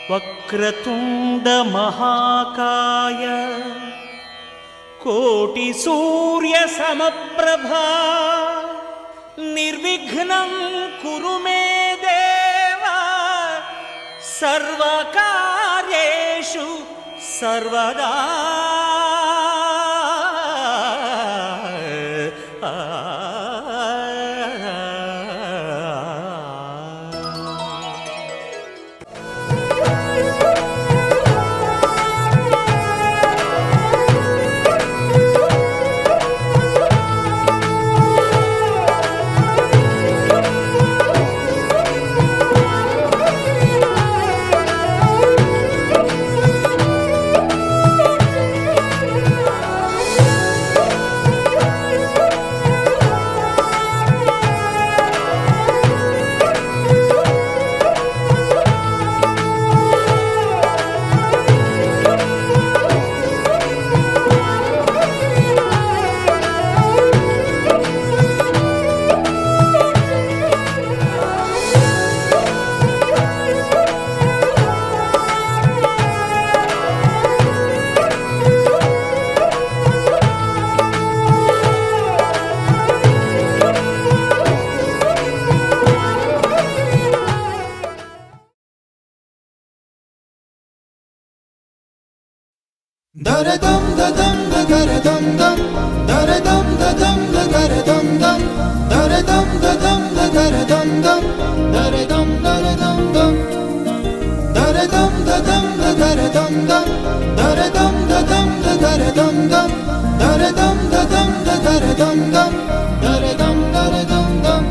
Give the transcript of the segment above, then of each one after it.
వక్రతుండ మహాకాయ కోటి సూర్య సమప్రభా నిర్విఘ్నం కురు మే దేవ సర్వకార్యేషు సర్వదా. Daradam dadam daradam dam daradam dadam daradam dam daradam dadam daradam dam daradam daradam dam daradam dadam daradam dam daradam dadam daradam dam daradam dadam daradam dam daradam daradam dam.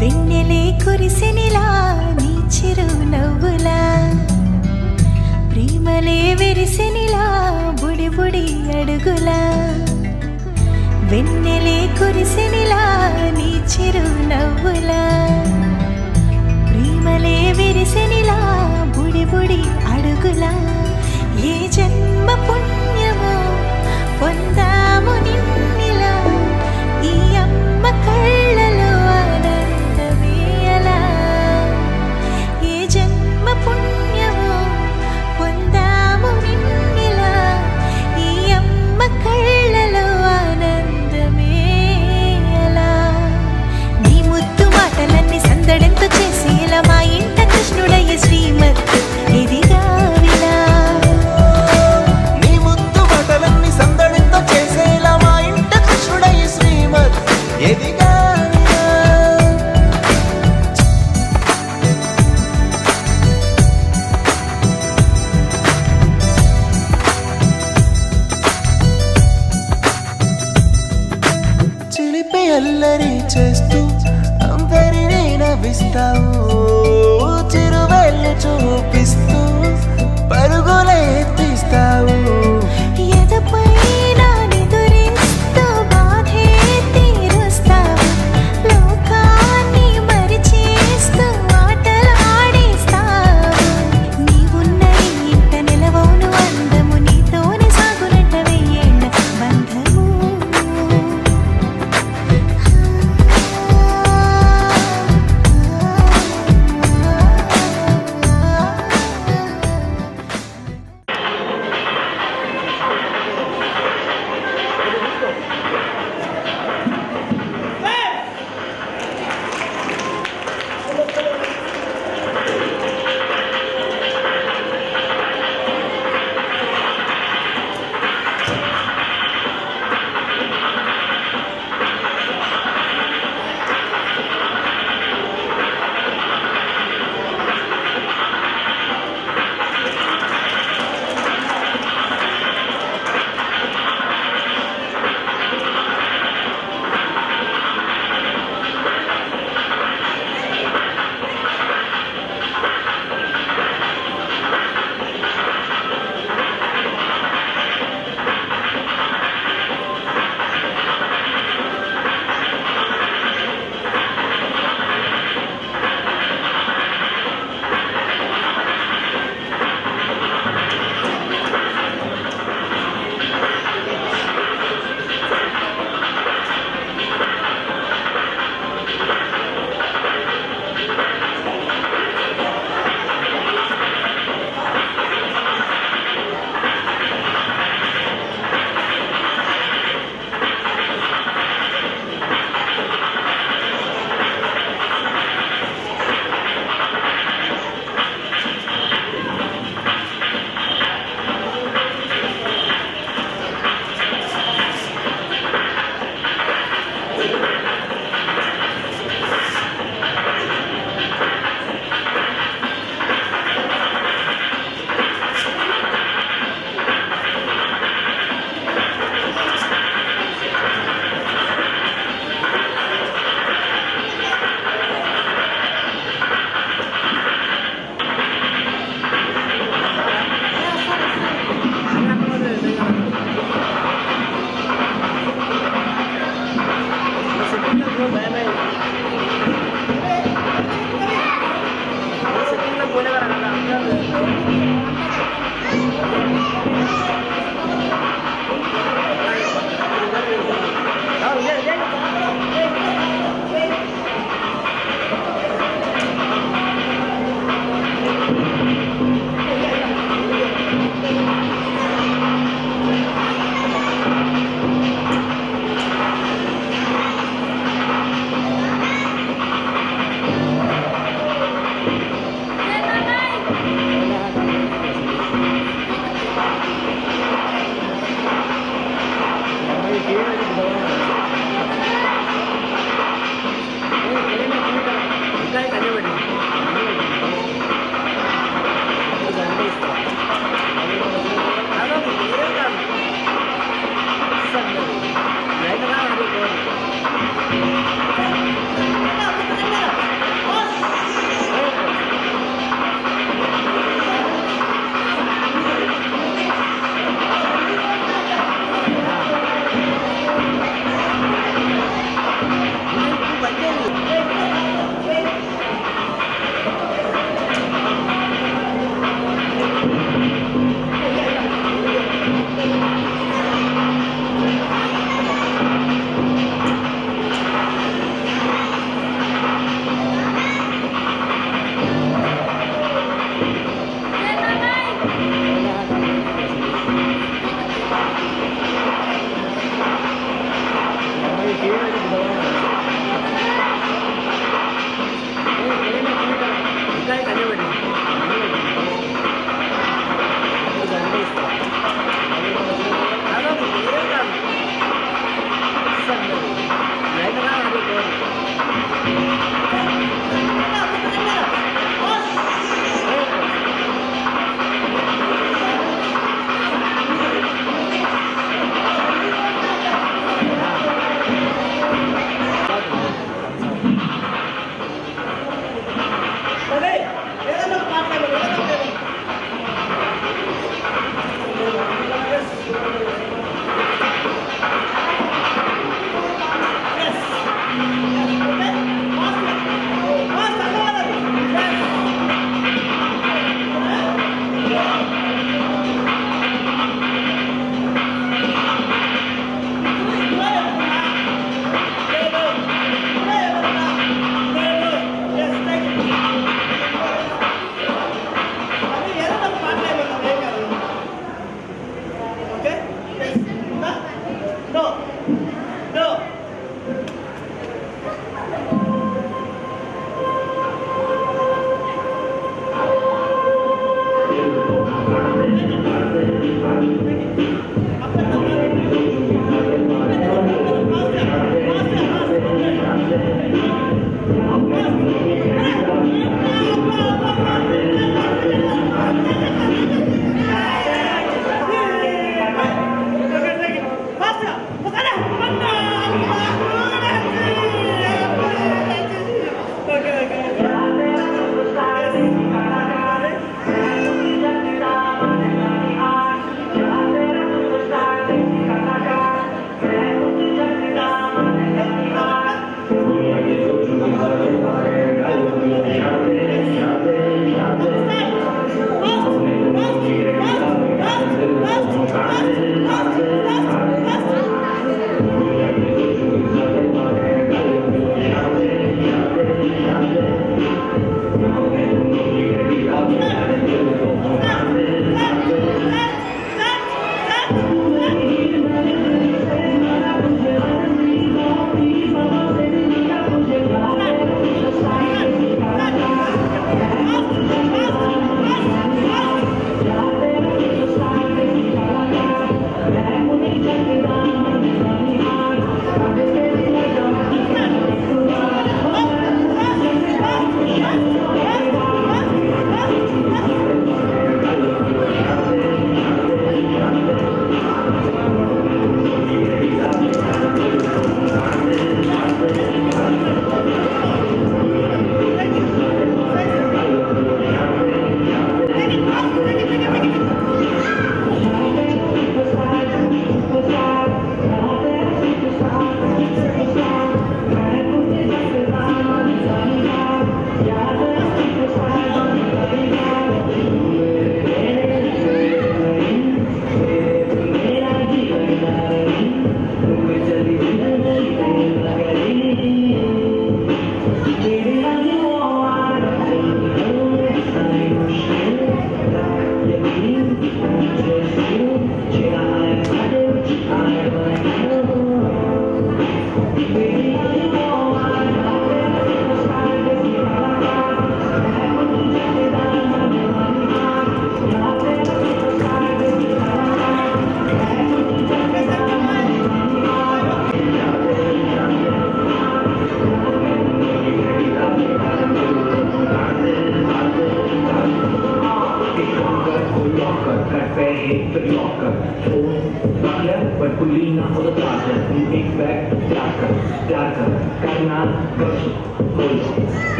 వెన్నెలే కురిసెనిలా నీ చిరునవ్వులా ప్రేమలే విరిసెనిలా బుడి బుడి అడుగులా వెన్నెలే కురిసెనిలా నీ చిరునవ్వులా ప్రేమలే విరిసెనిలా బుడి బుడి అడుగులా ఏ జన్మ పుణ్యమో అల్లరి చేస్తూ అందరినీ నవ్విస్తావు చిరువెళ్ళు చూపిస్తూ పరుగులే ఎత్తిస్తావు ఎదపై నా నిదురిస్తూ బాధే తీరుస్తావు లోకాన్ని మరిచేస్తూ ఆటలు ఆడిస్తావు నీవున్న ఈ ఇంట నిలవవును అందము నీతోనే సాగునట్ట వెయ్యేళ్ళ బంధము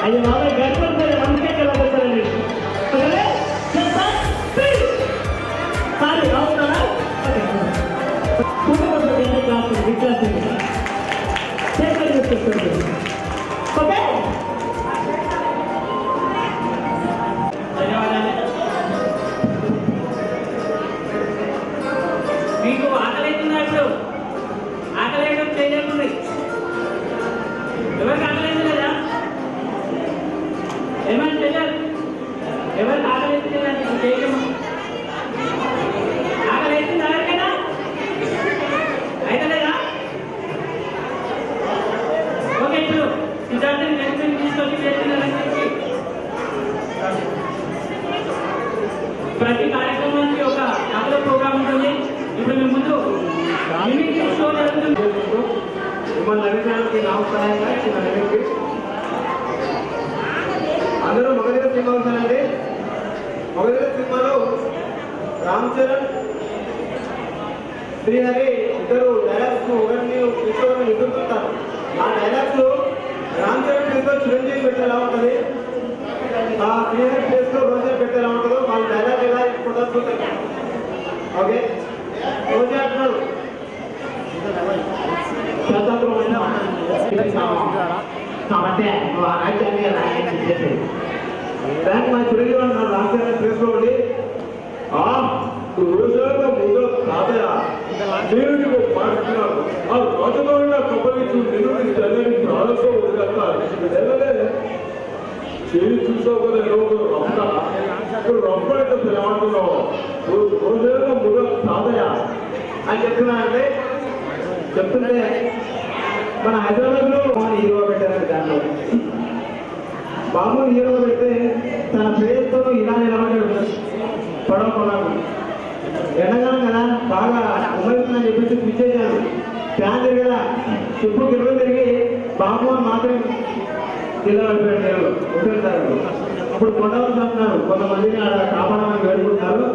అయ్యో బాబాయ్ గర్భంతో వంశకే వస్తారండి ఓకే చెప్పండి సారీ అవుతారా ఓకే కుటుంబంలో ఎంత క్లాస్ విక్లాస్ ఓకే ధన్యవాదాలు మీకు ఆకలిస్తుందా ఇప్పుడు ఆకలేయడం చేయలేకుండా ఎవరికి ఆకలేదు లేదా ఏమైనా చెయ్యాలి ఎవరికి ఆకలేదు లేదా చేయలేము ఆకలేస్తుంది ఎవరికైనా అయితే లేదా ఓకే ఇప్పుడు విద్యార్థిని వెంటనే తీసుకొచ్చి చేస్తున్నారని ప్రతి కార్యక్రమానికి ఒక కథల ప్రోగ్రామ్ ఉంటుంది ఇప్పుడు మేము ముందు లిమిట్ షో జరుగుతుంది మిమ్మల్ని నడిపడానికి నా సహాయంగా చిన్న నిమిషం అందరూ మగధీర సినిమా చూసానండి. మగధీర సినిమాలో రామ్ చరణ్ శ్రీహరి ఇద్దరు డైలాగ్స్ ఒకరిని ఇంకొకరిని ఎదుర్కొంటారు. ఆ డైలాగ్స్ రామ్ చరణ్ ప్లేస్లో చిరంజీవి పెడితే ఎలా ఉంటుంది, ఆ శ్రీహరి ప్లేస్లో రోజా పెడితే ఎలా ఉంటుందో వాళ్ళ డైలాగ్ ఎలా ఇప్పుకుంటారు చూస్తారు. ఓకే రోజా అంటున్నాడు స్వతంత్రమైన కాబట్టి ఆ రాజ్యాన్ని రాజ్యాన్ని చేసేది దానికి మా చిరంజీవి అంటున్నాడు రామ్ చరణ్ ప్లేస్లో ఉండి రోజాగా ముందు కాదయా నేను నీకు మాట్లాడుతున్నాను ఆ రాజధాని కప్పగించు నిన్ను చల్లని ప్రాణంతో వదిలేస్తారు చేయి చూసావు కదా రొప్ప ఇప్పుడు రొప్ప అంటే ఏమంటున్నావు రోజాగా ముందు కాదయా అని చెప్తున్నానంటే చెప్తుంటే మన హైదరాబాద్లో హీరో పెట్టారండి. దాంట్లో బాబు హీరో పెడితే తన ప్లేస్తో ఇలా నిలబడ్డాడు పడవ కొన్నాడు. ఎండగాలం కదా బాగా ఉమ్మరిస్తుందని చెప్పేసి స్విచ్ చేశాను. ఫ్యాన్ తిరిగేలా చుట్టూ గిర్రలు తిరిగి బాబు అని మాత్రం జిల్లా వెళ్ళిపోయాడు ఉంటారు. అప్పుడు కొండవలసి అంటున్నారు కొంతమందిని కాపాడమని వేడుకుంటున్నారు.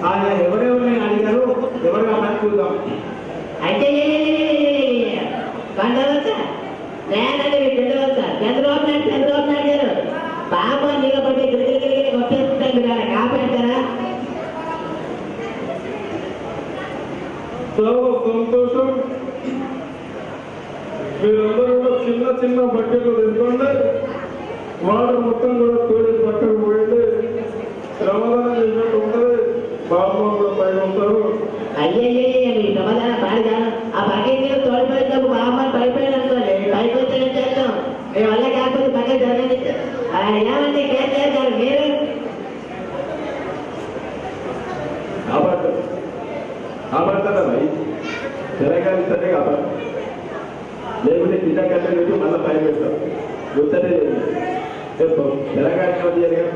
ఆయన ఎవరెవరిని అడిగారు ఎవరు కాపాడి చూద్దాం. అయితే కొండవచ్చా నేనంటే చంద్రవచ్చా చంద్రబాబు నాయుడు గారు బాబు నిలబడి గిరిగిరి వచ్చేస్తుంటారు మీరు కాపాడతారా? చాలా సంతోషం. మీరందరూ కూడా చిన్న చిన్న బకెట్లు తెచ్చుకోండి. వాటర్ మొత్తం కూడా తోడి పక్కకు పోయింది. శ్రమదానం చేసినట్టు ఉంటుంది. బాబు కూడా పైన ఉంటారు. అయ్యయ్యే మీ సమాధానం పాడుగాను ఆ బకెట్ మీద తోడిపోయినప్పుడు బాబు పడిపోయాడు అనుకోండి పైకి వచ్చేది చేస్తాం మీ వల్ల కాకపోతే బకెట్ జరగని ఏమంటే కేసీఆర్ గారు మీరు కాపాడతారా భయ్ తెలంగాణ సరే కాపాడు లేకుంటే చిన్నగడ్డ పెట్టి మళ్ళీ పైన పెడతాం గుర్తనే లేదు తెలంగాణ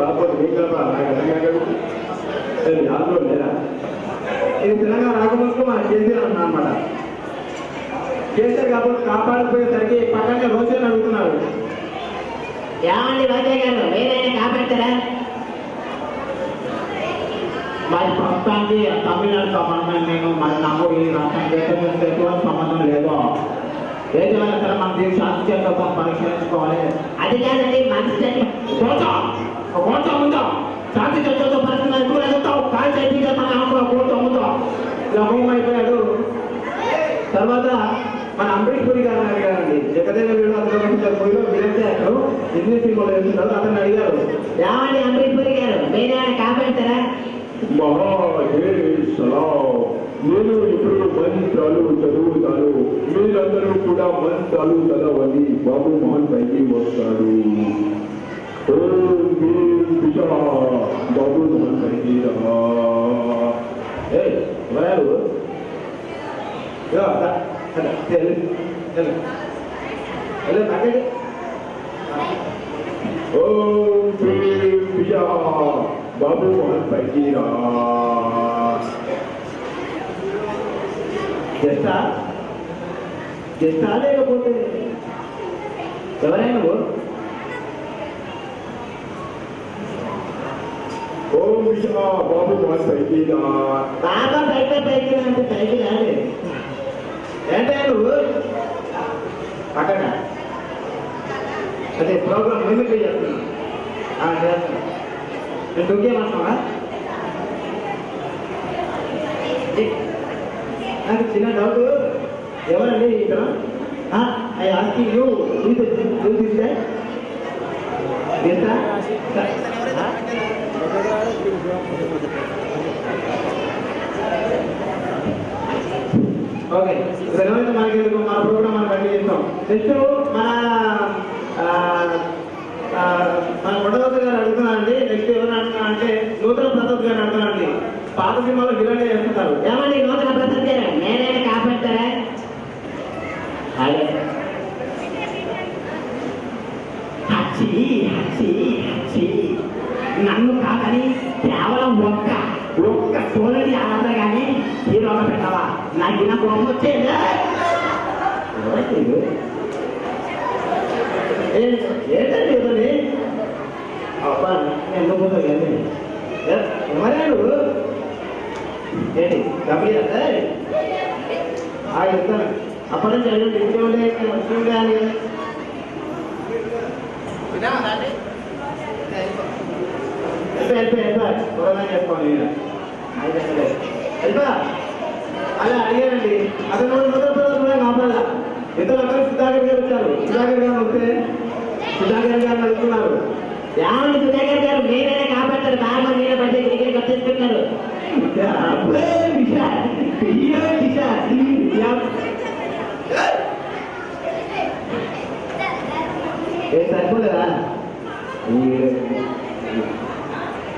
బాబు మీకు తెలంగాణ లేదా ఇది తెలంగాణ రాకముందుకు మన కేసీఆర్ అన్నా అనమాట. కేసీఆర్ కాబట్టి కాపాడకపోయేసరికి పక్కనే రోజు అడుగుతున్నారు ఏమండి రోజా గారు మీరైనా కాపాడతారా? మరి ప్రస్తుతానికి తమిళనాడు సంబంధం నేను మరి నాకు ఈ రాష్ట్రానికి ఎటువంటి సంబంధం లేదు. ఏది వల్ల సరే మనం దీన్ని శాస్త్రీయత పరిశీలించుకోవాలి. అది కాదండి మనసు కోట ఉందా శాంతి చర్చతో పరిస్థితులు ఎక్కువ ఎదుగుతావు కాల్ చేసి కోట ఉందా ఇలా హోమ్ అయిపోయాడు. తర్వాత మన అంబరీష్ పురి గారిని అడిగారండి. జగదేవ వీడు అందులో మూవీలో విలన్ యాక్టర్ ఇంగ్లీష్ సినిమాలో వేస్తున్నాడు. అతన్ని అడిగారు ఏమండి అంబరీష్ గారు మీరైనా కాపాడతారా? నేను ఇప్పుడు మంత్రాలు చదువుతాను. మీరందరూ కూడా మంత్రాలు చదవాలి. బాబు మోహన్ పైకి వస్తాడు. బాబు మోహన్ పైకి ఎవరారు బాబు మోహన్ పైకి చేస్తా లేకపోతే ఎవరైనా ఓం విషా బాబు మోహన్ పైకి బాబా పైకి అంటే పైకి రాదు. ఏంటే నువ్వు అక్కడ అదే ప్రోగ్రామ్ మిమిక్రీ చేస్తున్నా చేస్తున్నా నేను ఇంకేమంటున్నావా నాకు చిన్న డౌట్ ఎవరండి ఇక్కడ I asking you do this okay ధన్యవాదాలు. మనకి మన ప్రోగ్రామ్ మనం కంటిన్యూ చేస్తాం. నెక్స్ట్ మన మొట్టమొదటి గారు అడుగుతున్నారండి. నెక్స్ట్ ఎవరు అడుగుతున్నా అంటే నూతన ప్రసాద్ గారు అడుగుతున్నారండి. పాత సినిమాలో విలన్ చేస్తున్నారు. ఏమండి నూతన ప్రసాద్ గారు నేనైనా కాపాడతారా? అదే హచ్చి హచ్చి హచ్చి నన్ను కాదని కేవలం ఒక్క సోలని ఆడతా కానీ హీరోగా పెట్టావా? నాకు నా కోపం వచ్చేదా? ఏంటండి ఇవన్నీ అబ్బా ఎందుకు పోతావు ఎవరాడు ఏంటి డబ్బులు చెప్తాను అప్పటి నుంచి అడిగి ఇంకేముండే అని చేసుకోండి వెళ్ళిపా అలా అడిగానండి. అతను కూడా కాపాడా ఇద్దరు అందరూ సుధాకర్ గారు వచ్చారు. సుధాకర్ గారు వస్తే సుధాకర్ గారిని అడుగుతున్నారు. ఏమండి సుధాకర్ గారు మీరైనా కాపాడతారు? బాగా మీరే పడితే దగ్గరికి వచ్చేసుకుంటున్నారు. సరిపోలేదా?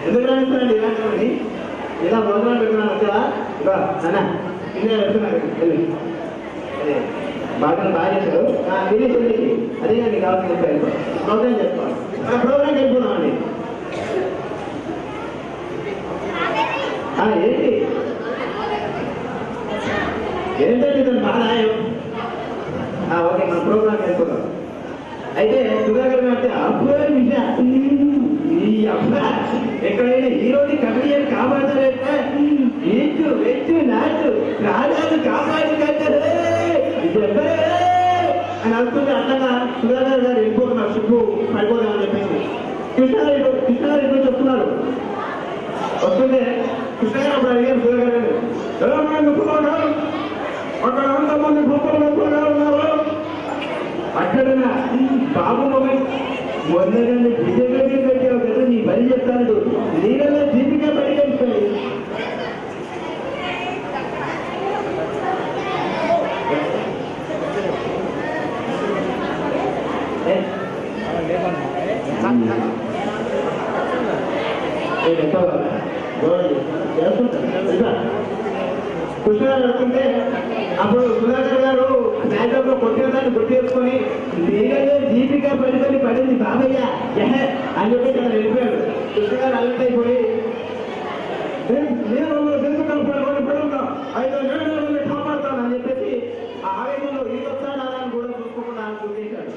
ఎందుకు రానిస్తానండి ఇలాంటి ఇలా భోజనాలు పెట్టుకున్నాను వచ్చావా? ఇక అన్న ఇన్నే పెడుతున్నాను బాగా చేశారు. వినేసి అదే నాకు కావాల్సిన చెప్పారు. ప్రోగ్రామ్ చేసుకోవాలి. మన ప్రోగ్రామ్ వెళ్ళిపోదామండి. ఏంటి ఏంటండి దాని బాధ? ఓకే మన ప్రోగ్రామ్ వెళ్ళిపోదాం. అయితే సుధాకర్ అంటే అబ్బాయి విషయం ఈ అబ్బా ఎక్కడైనా హీరోని కమిడియన్ కాపాడతారంటే నీకు వెచ్చు నాటు రాజాలు కాపాడు కట్టారు అని అనుకుంటే అట్లా సుధాకర్ గారు వెళ్ళిపోతున్నారు. సుబ్బు పడిపోదామని చెప్పేసి కృష్ణారెడ్డి గురించి చెప్తున్నారు. వస్తుంటే కృష్ణగారు అప్పుడు అడిగారు సుధాకర్ గారు అక్కడ అంతమంది గొప్పలు ఉన్నారు అక్కడ బాబు మొన్నగానే బీజేపీ పెట్టావు కదా నీ బలి చెప్తాడు. నీళ్ళలో దీపిగా బలి చెప్తాడు. కృష్ణగారు అనుకుంటే అప్పుడు సుధాకర్ గారు మ్యాచ్లో కొట్టిన దాన్ని గుర్తు చేసుకొని నీళ్ళలో దీపిగా పడింది బాబయ్య అని చెప్పి అక్కడ వెళ్ళిపోయాడు. కృష్ణగారు అలర్ట్ అయిపోయి కాపాడుతాను అని చెప్పేసి ఆ ఆవేశంలో ఈ వస్తాడు అలా కూడా చూసుకోకుండా చూసేశాడు.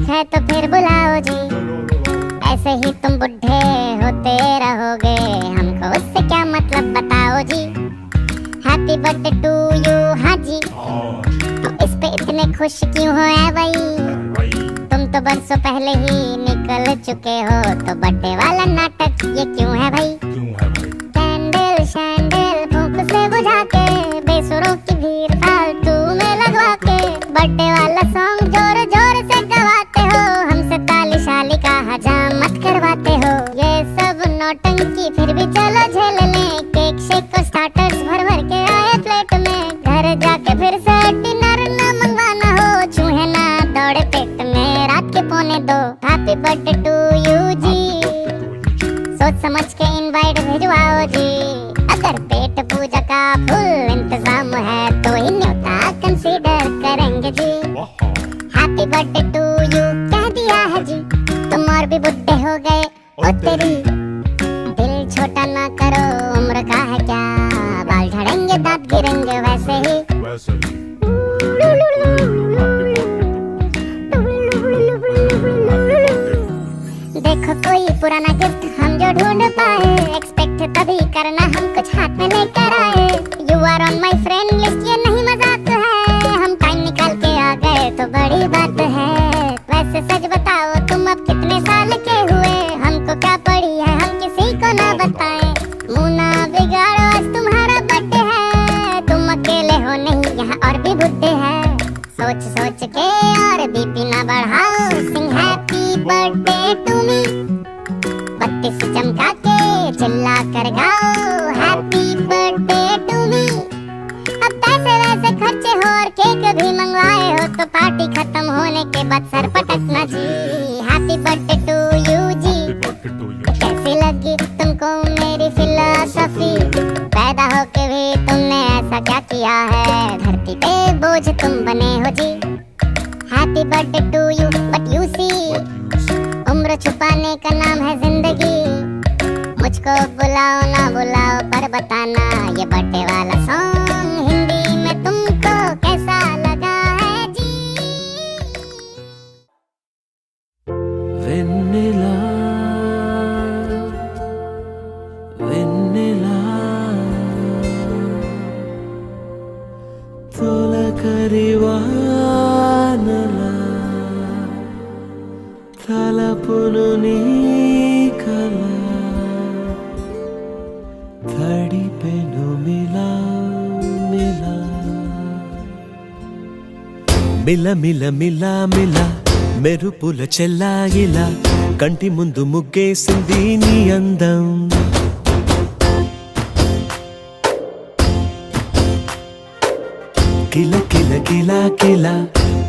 है तो फिर बुलाओ जी, ऐसे ही तुम बुढ़े होते रहोगे, हमको उससे क्या मतलब बताओ जी। हैप्पी बर्थडे टू यू हाँ जी। खुश क्यों हो ऐ भाई, तुम तो बरसों पहले ही निकल चुके हो, तो बर्थडे वाला नाटक ये क्यों है भाई? कैंडल शैंडल फूंक से बुझा के, बेसुरों की भीड़ फालतू में लगवा के, बर्थडे वाला सॉन्ग जोर जोर से गवाते हो, हमसे ताली शाली का हजामत करवाते हो। ये सब नौटंकी फिर भी चलो झेल लें, केक शेक को स्टार्टर्स भर भर के आए प्लेट में, घर जाके फिर से डिनर ना मंगवाना हो, चूहे ना दौड़े पेट में रात के 1:45। हैप्पी बर्थडे टू यू जी, सोच समझ के इनवाइट भिजवाओ जी, अगर पेट पूजा का फुल इंतजाम है तो ही न्योता कंसीडर करेंगे जी। हैप्पी बर्थडे टू यू कह दिया है जी, तुम और भी बुढ़े हो गए ओ तेरी, दिल छोटा ना करो उम्र का है क्या, बाल झड़ेंगे दांत गिरेंगे वैसे ही। देखो कोई पुराना गिफ्ट हम जो ढूंढ पाए, एक्सपेक्ट तभी करना हम कुछ हाथ में लेकर आए, you are on my friend list ये नहीं मजाक है, हम टाइम निकाल के आ गए तो बड़ी बात है। वैसे सच बताओ तुम अब कितने साल के हुए, हमको क्या पड़ी है हम किसी को ना बताएं, मुंह ना बिगाड़ो आज तुम्हारा बर्थडे है, तुम अकेले हो नहीं यहाँ और भी बुड्ढे हैं, सोच सोच के और बीपी ना बढ़ाओ, सिंग हैप्पी बर्थडे टू मी, बत्ती से चमका के चिल्ला कर गाओ हैप्पी बर्थडे टू मी। अब पैसे वैसे खर्चे हो और केक भी मंगवाए हो, तो पार्टी खत्म होने के बाद सर पटकना जी। हैप्पी बर्थडे टू यू जी, कैसी लगी तुमको मेरी फिलॉसफी, पैदा होके भी तुमने ऐसा क्या किया है, धरती पे बोझ तुम बने हो जी। Happy birthday to you but you see, उम्र छुपाने का नाम है जिंदगी, मुझको बुलाओ ना बुलाओ पर बताना, ये बर्थडे वाला सॉन्ग हिंदी में तुमको कैसा लगा है जी। వెన్నెలా వెన్నెలా తొలకరి వానలా తలపును నీ కల తడిపెను మిలా మిలా మిల మిల మిల మిల మెరుపుల చెల్లాయిలా, కంటి ముందు ముగ్గేసింది నీ అందం, కిల కిల కిల కిల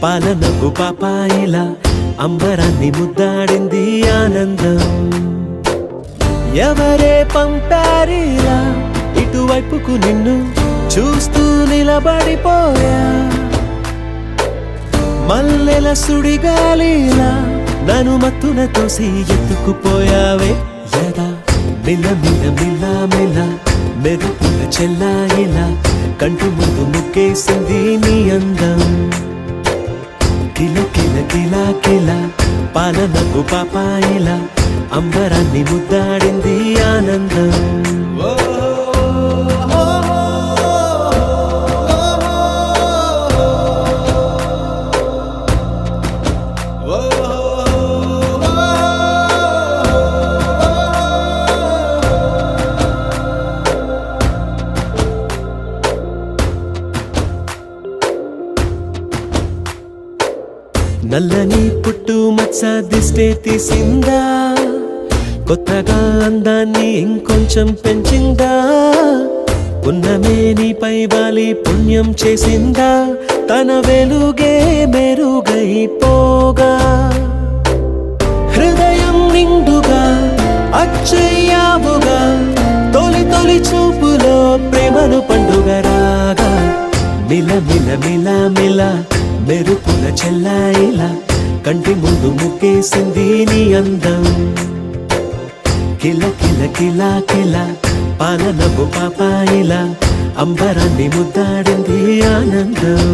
పాలనకు పాపాయిలా, అంబరాన్ని ముద్దాడింది ఆనందం, ఎవరే పంపారిలా ఇటువైపుకు నిన్ను చూస్తూ నిలబడిపోయా, మల్లెల సుడిగాలిలా నన్ను మత్తున తోసి ఎత్తుకుపోయావే యదా, మిల మిల మిల మిల మెరుపుల చెల్లాయిలా, కంటి ముందు ముగ్గేసింది నీ అందం, కిల కిల కిల కిల పాలనకు పాపాయిలా, అంబరాన్ని ముద్దాడింది ఆనందం। నల్లని పుట్టు మచ్చ దిష్టే తీసిందా, కొత్తగా అందాన్ని ఇంకొంచెం పెంచిందా, పున్నమే నీపై వాలి పుణ్యం చేసిందా, తన వెలుగే మెరుగైపోగా, హృదయం నిండుగా అచ్చయ్యావుగా, తొలి తొలి చూపులో ప్రేమను పండుగ రాగా, మిల మిల మిల మిల మెరుపుల చెల్లాయిలా, కంటి ముందు ముగ్గేసింది నీ అందం, కిల కిల కిల కిల పాలనపు పాపాయిలా, అంబరాన్ని ముద్దాడింది ఆనందం।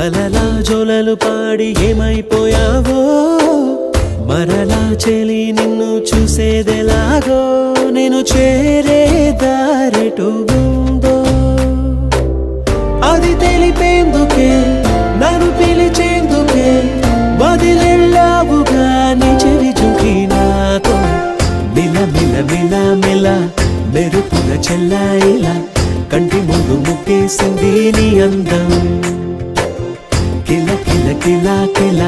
కలలా జోలలు పాడి ఏమైపోయావో మరలా చెలి నిన్ను చూసేదెలాగో నేను చేరే దారెటు ఉందో అది తెలిపేందుకే నన్ను పిలిచేందుకే వదిలెళ్ళావుగా నీ చెవి జుకి నాతో మిల మిల మిల మిల మెరుపుల చెల్లాయిలా కంటి ముందు ముక్కేసింది నీ అందం కిల కిల కిల కిల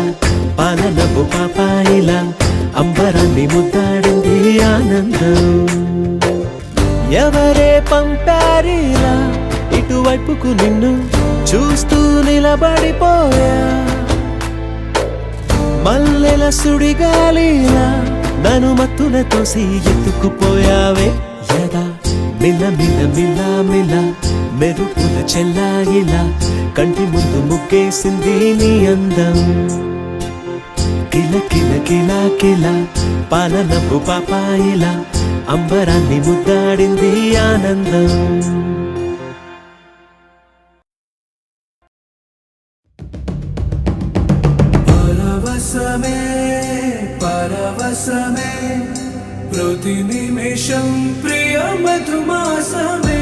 పాలనపు పాపాయిలా అంబరాన్ని ముద్దాడింది ఆనందం ఎవరే పంపారిలా ఇటువైపుకు నిన్ను చూస్తూ నిలబడిపోయా మల్లెల సుడిగాలిలా నన్ను మత్తుల తోసి ఎత్తుకుపోయావే యదా మిల మిల మిల మిల మెరుపుల చెల్లాయిలా కంటి ముందు ముగ్గేసింది నీ అందం కిల కిల కిల కిల పాలనపు పాపాయిలా అంబరాన్ని ముద్దాడింది ఆనందం పరవశమే పరవశమే ప్రతి నిమిషం ప్రియ మధుమాసమే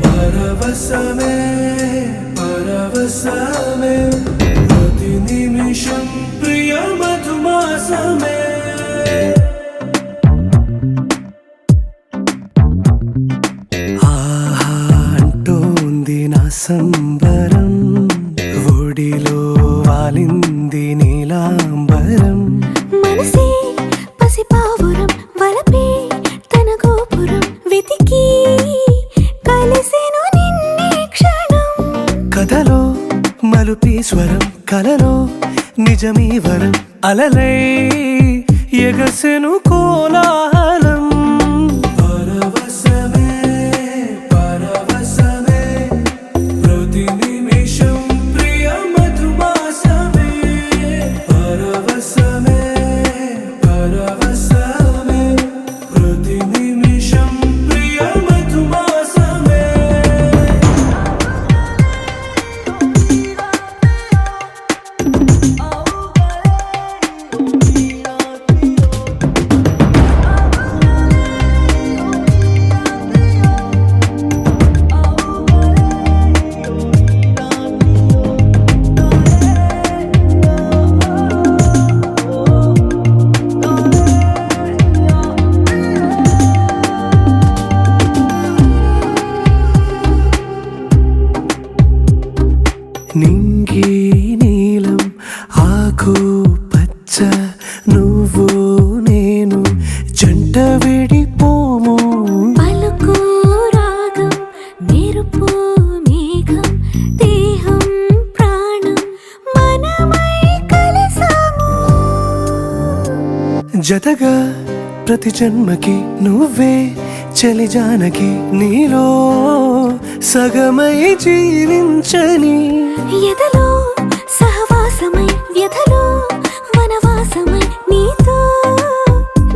పరవశమే పరవశమే ప్రతి నిమిషం ప్రియ మధుమాసమే ఆహా అంటోంది నా సంబరం ఒడిలో వాలింది నీలాంబరం మనసే పసిపావురం వలపే తన గోపురం వెతికి కలిసెను నిన్నే క్షణం కథలో మలుపి స్వరం కలలో నిజమీ వరం అలలై ఎగసెను కోలాహలం పరవశమే పరవశమే ప్రతి నిమిషం ప్రియ మధుమాసమే పరవశమే పరవశమే ప్రతి నిమిషం ప్రియ మధుమాసమే నింగి నీలం ఆకు పచ్చ నువ్వు నేను జంట విడిపోము పలుకు రాగం మెరుపు మేఘం దేహం ప్రాణం మనమై కలిసాము జతగా ప్రతి జన్మకి నువ్వే చలి జానకి నీలో సగమై జీవించని ఎదలో సహవాసమై వ్యధలో వనవాసమై నీతో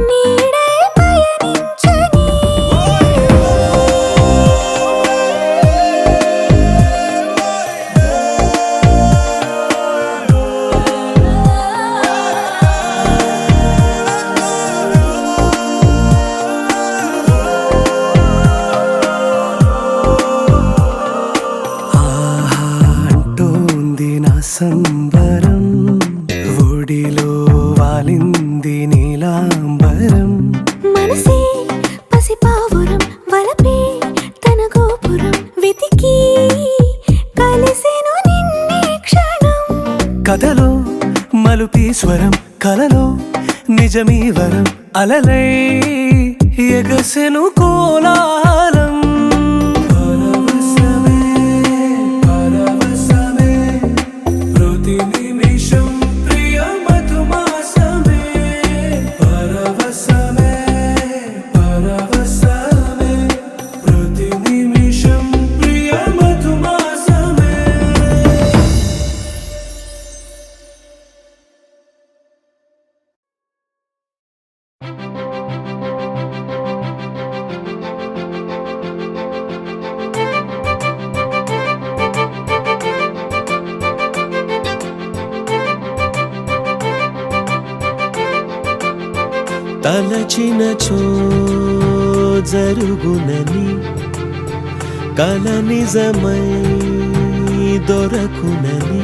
నీడై పయనించని ఆహా అంటోంది నా సంబరం ఒడిలో వాలింది నీలాంబరం మనసే పసిపావురం వలపే తన గోపురం వెతికి కలిసెను నిన్నే క్షణం కథలో మలుపి స్వరం కలలో నిజమీ వరం అలలై ఎగసెను కోలాహలం పరవశమే పరవశమే ప్రతి నిమిషం ప్రియ మధుమాసమే పరవశమే పరవశమే ప్రతి నిమిషం ప్రియ మధుమాసమే తలచినచో జరుగునని కల నిజమై దొరకునని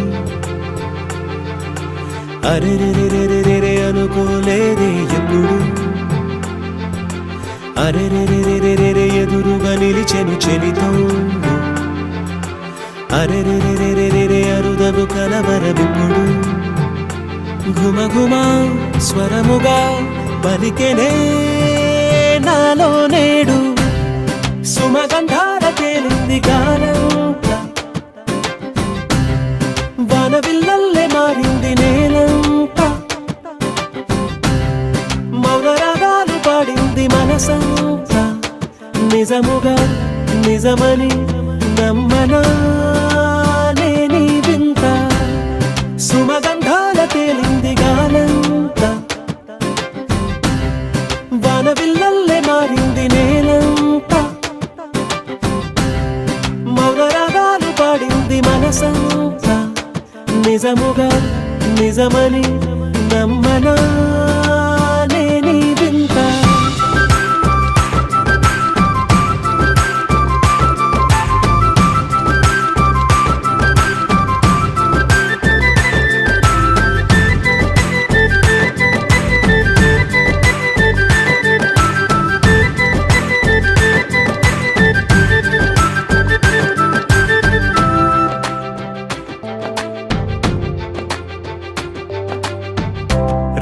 అరెరెరెరెరెరె అనుకోలేదే ఎప్పుడు అరెరెరెరెరెరె ఎదురుగా నిలిచెను చెలితోడు అరెరెరెరెరెరె అరుదను కలవరమిప్పుడు ఘుమఘుమ స్వరముగా పలికెనే నాలో నేడు సుమగంధాల తేలింది గానంత వానవిల్లల్లే మారింది నేలంత మౌనరాగాలు పాడింది మనసంత నిజముగా నిజమని నమ్మనా నేనీ వింత సుమగంధాల తేలింది గానంత వానవిల్లల్లే మారింది నేలంత మౌనరాగాలు పాడింది మనసంత నిజముగా నిజమని నమ్మనా నేనీ వింత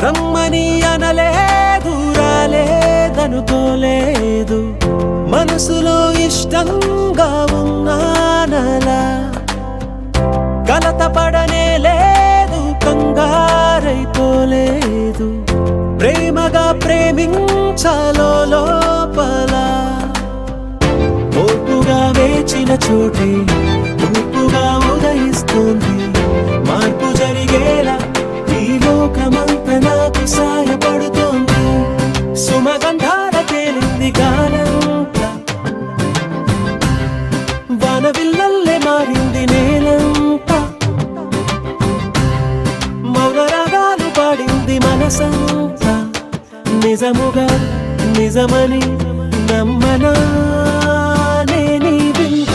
రమ్మని అనలేదు రాలేదనుకోలేదు మనసులో ఇష్టంగా ఉన్నానలా కలత పడనే లేదు కంగారైపోలేదు ప్రేమగా ప్రేమించాలో లోపల ఓపుగా వేచిన చోటే తూపుగా ఉదయిస్తుంది మార్పు జరిగేలా ఈ లోకమంతా నాకు సాయపడుతోంది సుమగంధాల తేలింది గానంత వానవిల్లల్లే మారింది నేలంత మౌనరాగాలు పాడింది మనసంత నిజముగా నిజమని నమ్మనా నేనీ వింత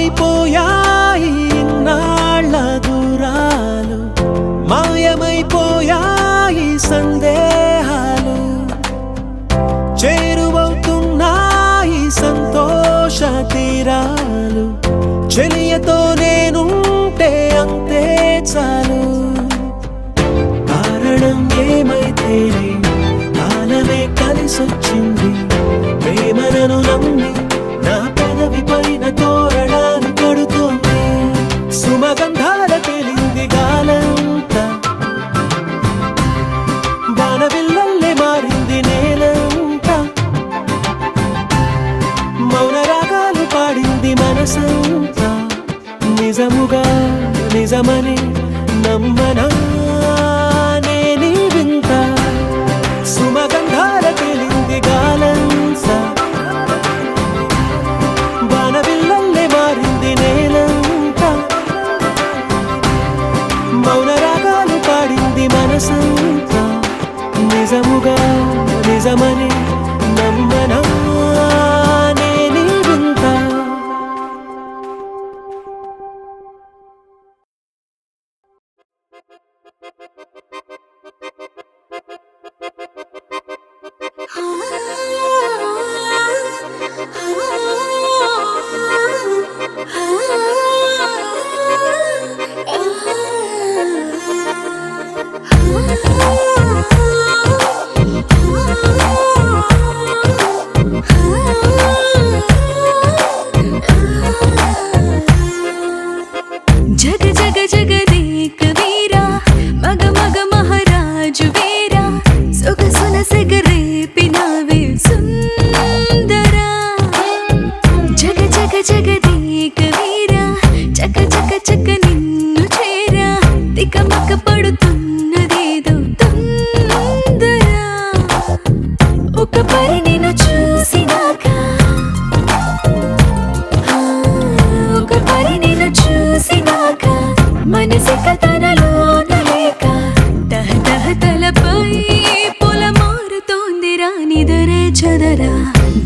ఆవిరైపోయాయి ఇన్నాళ్ళ దూరాలు మాయమైపోయాయి సందేహాలు చేరువవుతున్నాయి సంతోష తీరాలు చెలియతో నేనుంటే అంతే చాలు కారణం ఏమైతేనే కాలమే కలిసొచ్చింది ప్రేమను నమ్మి నా పెదవి పైన తోరణాలు కడుతోంది సుమగంధాల తేలింది గాలంత వానవిల్లల్లే మారింది నేలంత మౌనరాగాలు పాడింది మనసంత నిజముగా నిజమని నమ్మనా నేనీ వింత సుమగంధాల తేలింది గాలంత వానవిల్లల్లే మారింది నేలంత మౌనరాగాలు పాడింది మనసంత నిజముగా నిజమని నమ్మనా నేనీ వింత Ah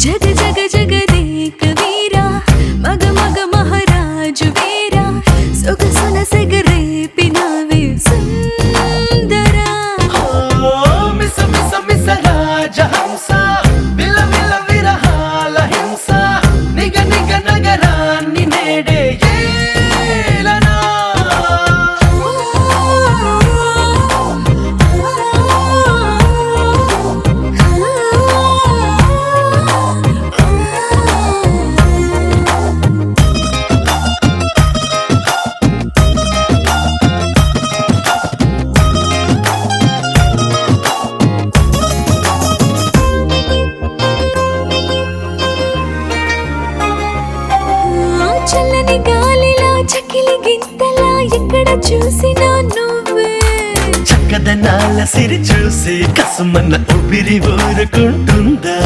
జగ జగ జగదేక వీరా మగ మగ మహారాజు వీరా సొగసున సెగరేపినావే సుందరా మిస మిస మిస రాజహంస విల విల విరహాల హింస నిగ నిగ నగరాన్ని నేడే ఏలనా చల్లని గాలిలా చకిలి గింతలా ఎక్కడ చూసినా నువ్వే చక్కదనాల సిరి చూసి కసుమన్న ఊపిరి ఊరుకుంటుందా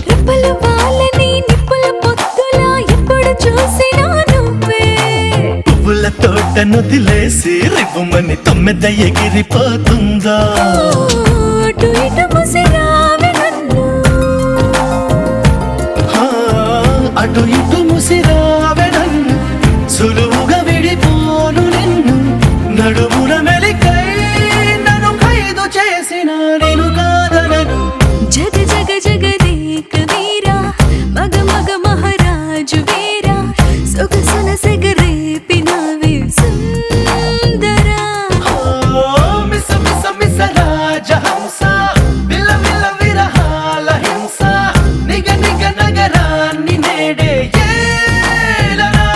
రెప్పలు వాళ్ళని నిప్పుల పొత్తులా ఎప్పుడు చూసినా నువ్వే పువ్వుల తోట నుదిలేసి రివ్వుమని తొమ్మెద ఎగిరిపోతుందా అటు ఇటు ముసిరావే నన్ను అటు ఇటు ముసిరావే నన్ను సులువుగా విడిపోను నిన్ను నడుమున మెలికై నన్ను ఖైదు చేసిన నేను కాదనను జగ జగ జగదేక వీరా మగ మగ మహారాజు వీరా సొగసున సెగరేపినావే సుందరా మిస మిస మిస రాజహంస విల విల విరహాల హింస నిగ నిగ నగరాన్ని నేడే ఏలనా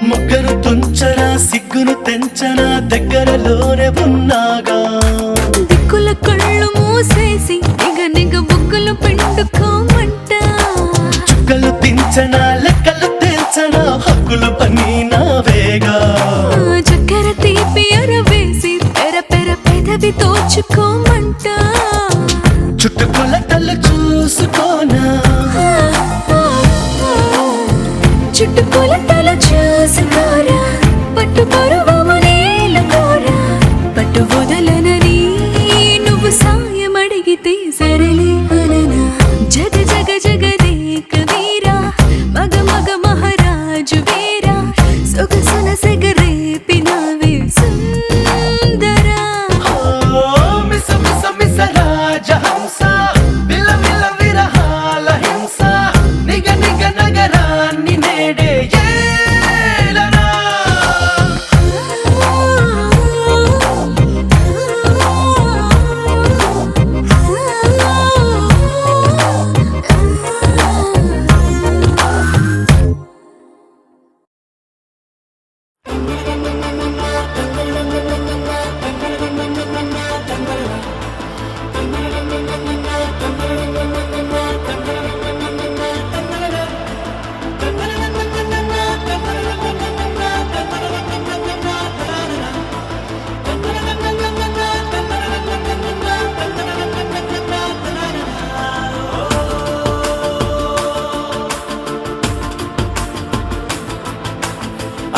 ముగ్గురు తుంచరా సిగ్గును తెంచనా దగ్గరలోనే ఉన్నాగా దిక్కుల కళ్ళు మూసేసి నిగ నిగ బుగ్గలు పిండుకోమంట చుక్కలు తించనా లెక్కలు తెంచనా హక్కులు పని నావేగా చక్కెర తీపి అరవేసి పెర పెర పెదవి తోచుకోమంట చుట్టుకొలతలు చూసుకోనా చుట్టుకొలతల చూసుకోరా పట్టు పరువము నేలకోరా పట్టు వదలనని నువ్వు సాయం అడిగితే సరలే అననా జగ జగ జగదేక వీరా మగ మగ మహారాజు వీరా సొగసున సెగరేపినావే సుందరా మిస మిస మిస రాజహంస విల విల విరహాల హింస నిగ నిగ నగరాన్ని నేడే ఏలనా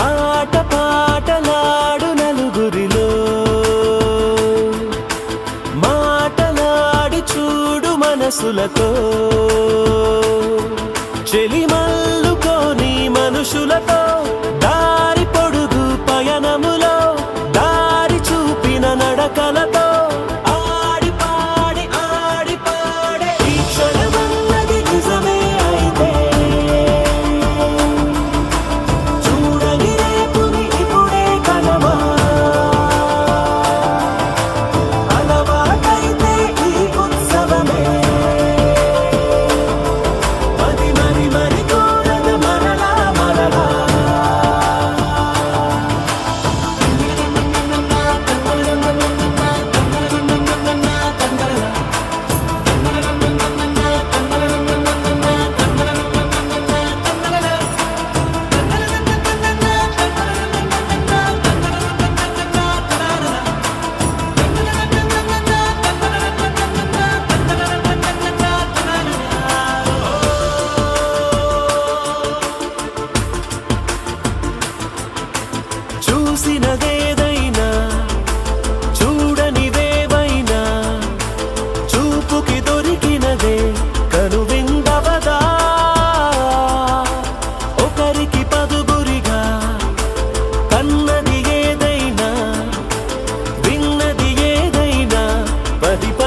ఆట పాటలాడు నలుగురిలో మాటలాడి చూడు మనసులతో చెలిమల్లుకోని మనుషులతో దారి పొడుగు పయనములో దారి చూపిన నడకలతో ఆడి పాడే ఈ క్షణమన్నది నిజమే అయితే చూడని రేపుని ఇప్పుడే కలవా అలవాటైతే ఈ ఉత్సవమే మరి మరి మరి ప్రతిప